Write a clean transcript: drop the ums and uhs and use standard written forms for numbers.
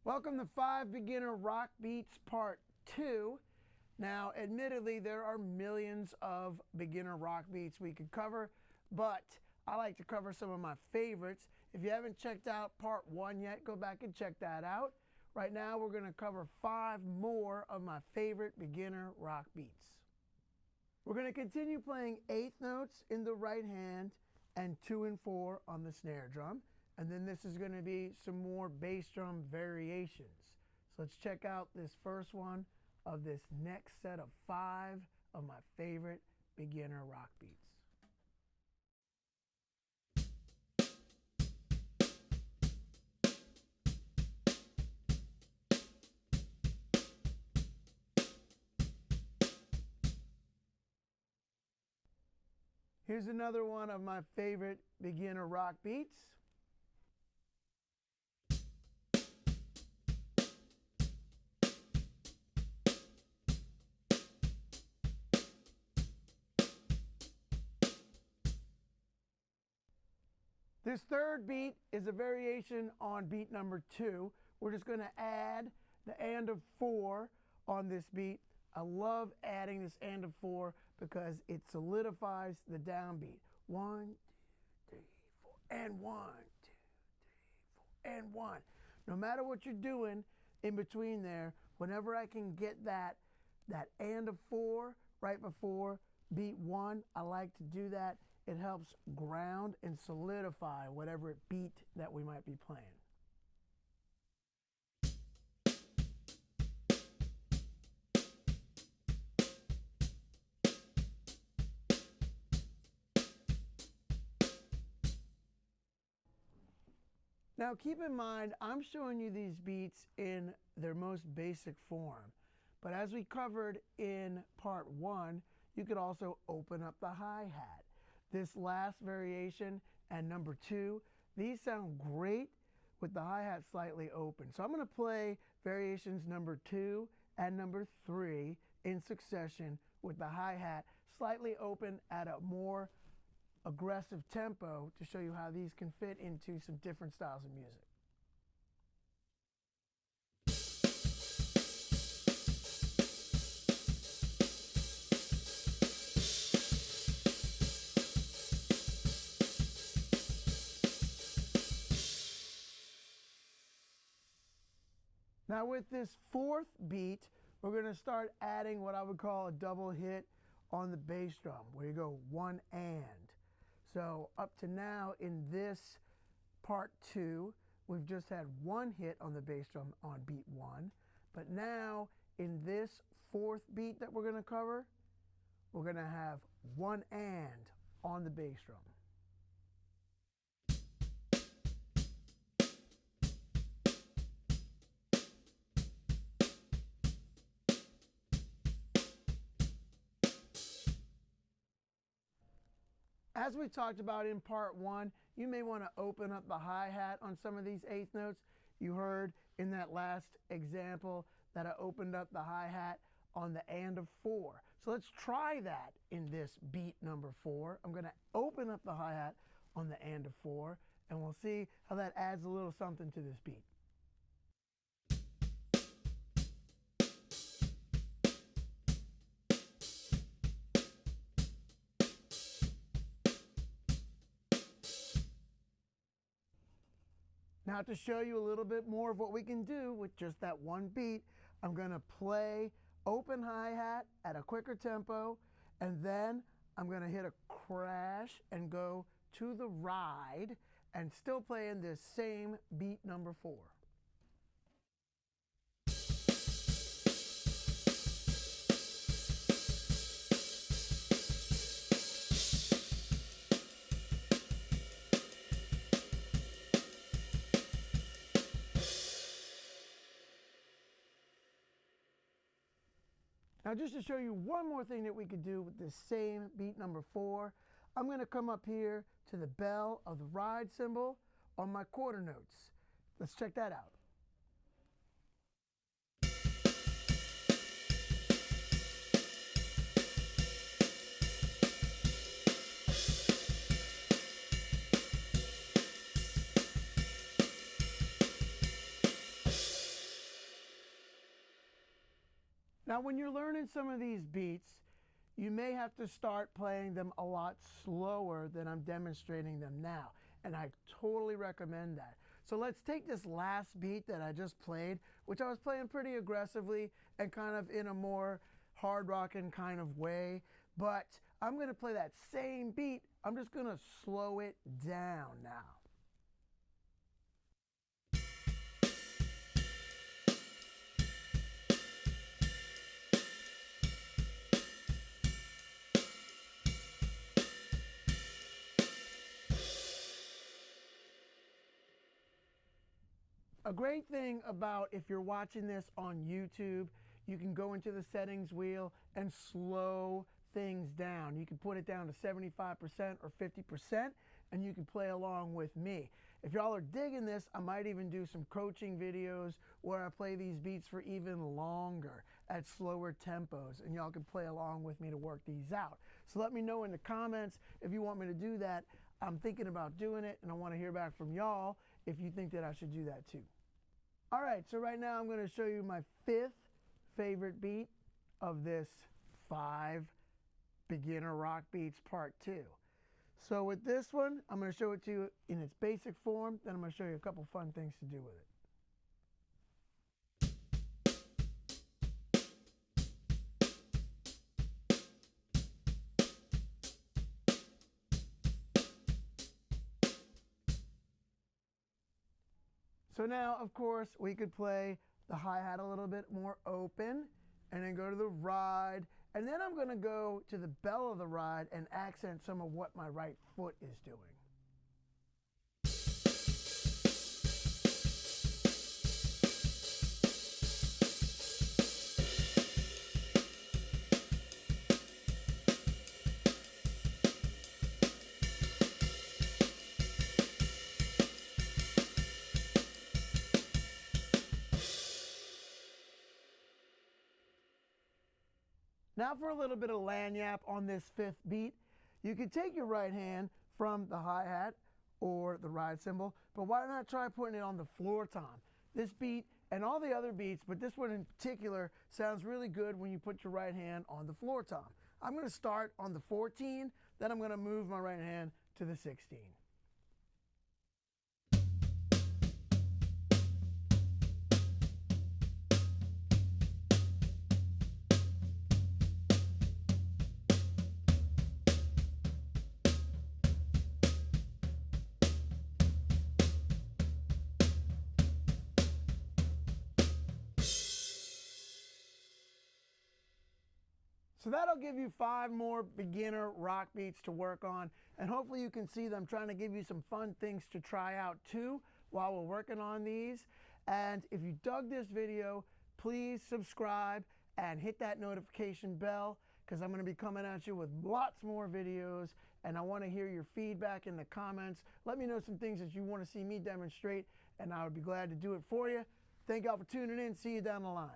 Welcome to 5 Beginner Rock Beats Part 2. Now, admittedly, there are millions of beginner rock beats we could cover, but I like to cover some of my favorites. If you haven't checked out Part 1 yet, go back and check that out. Right now, we're going to cover 5 more of my favorite beginner rock beats. We're going to continue playing eighth notes in the right hand and 2 and 4 on the snare drum. And then this is going to be some more bass drum variations. So let's check out this first one of this next set of 5 of my favorite beginner rock beats. Here's another one of my favorite beginner rock beats. This third beat is a variation on beat number 2. We're just going to add the and of 4 on this beat. I love adding this and of 4 because it solidifies the downbeat. 1, 2, 3, 4, and 1, 2, 3, 4, and 1. No matter what you're doing in between there, whenever I can get that and of 4 right before beat 1, I like to do that. It helps ground and solidify whatever beat that we might be playing. Now keep in mind, I'm showing you these beats in their most basic form. But as we covered in part 1, you could also open up the hi-hat. This last variation and number 2, these sound great with the hi-hat slightly open. So I'm going to play variations number 2 and number 3 in succession with the hi-hat slightly open at a more aggressive tempo to show you how these can fit into some different styles of music. Now with this fourth beat, we're going to start adding what I would call a double hit on the bass drum, where you go one and. So up to now in this part 2, we've just had one hit on the bass drum on beat 1. But now in this fourth beat that we're going to cover, we're going to have one and on the bass drum. As we talked about in part 1, you may want to open up the hi-hat on some of these eighth notes. You heard in that last example that I opened up the hi-hat on the and of 4. So let's try that in this beat number 4. I'm going to open up the hi-hat on the and of 4, and we'll see how that adds a little something to this beat. Now to show you a little bit more of what we can do with just that one beat, I'm going to play open hi-hat at a quicker tempo, and then I'm going to hit a crash and go to the ride and still playing this same beat number 4. Now just to show you one more thing that we could do with this same beat number 4, I'm going to come up here to the bell of the ride cymbal on my quarter notes. Let's check that out. Now, when you're learning some of these beats, you may have to start playing them a lot slower than I'm demonstrating them now. And I totally recommend that. So let's take this last beat that I just played, which I was playing pretty aggressively and kind of in a more hard rocking kind of way. But I'm going to play that same beat. I'm just going to slow it down now. A great thing about if you're watching this on YouTube, you can go into the settings wheel and slow things down. You can put it down to 75% or 50% and you can play along with me. If y'all are digging this, I might even do some coaching videos where I play these beats for even longer at slower tempos and y'all can play along with me to work these out. So let me know in the comments if you want me to do that. I'm thinking about doing it and I want to hear back from y'all if you think that I should do that too. All right, so right now I'm going to show you my 5th favorite beat of this 5 beginner rock beats part 2. So with this one, I'm going to show it to you in its basic form, then I'm going to show you a couple fun things to do with it. So now, of course, we could play the hi-hat a little bit more open and then go to the ride. And then I'm going to go to the bell of the ride and accent some of what my right foot is doing. Now for a little bit of lagniappe on this 5th beat. You could take your right hand from the hi-hat or the ride cymbal, but why not try putting it on the floor tom? This beat and all the other beats, but this one in particular, sounds really good when you put your right hand on the floor tom. I'm going to start on the 14, then I'm going to move my right hand to the 16. So that'll give you 5 more beginner rock beats to work on, and hopefully you can see that I'm trying to give you some fun things to try out too while we're working on these. And if you dug this video, please subscribe and hit that notification bell because I'm going to be coming at you with lots more videos, and I want to hear your feedback in the comments. Let me know some things that you want to see me demonstrate, and I would be glad to do it for you. Thank y'all for tuning in. See you down the line.